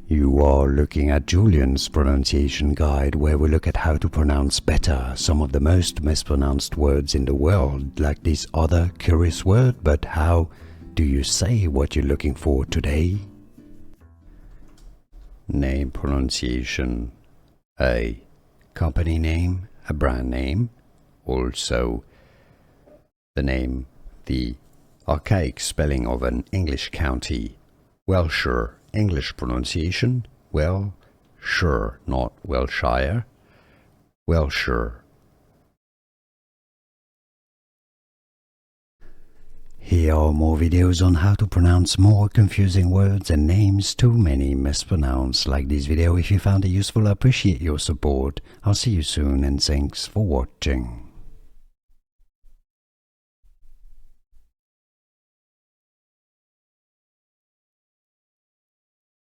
You are looking at Julian's pronunciation guide, where we look at how to pronounce better some of the most mispronounced words in the world, like this other curious word. But how do you say what you're looking for today? Name pronunciation. A company name, a brand name, also the name, the archaic spelling of an English county. Wilshire, English pronunciation, Wilshire, not Wilshire, Wilshire. Here are more videos on how to pronounce more confusing words and names too many mispronounced. Like this video if you found it useful. I appreciate your support. I'll see you soon and thanks for watching.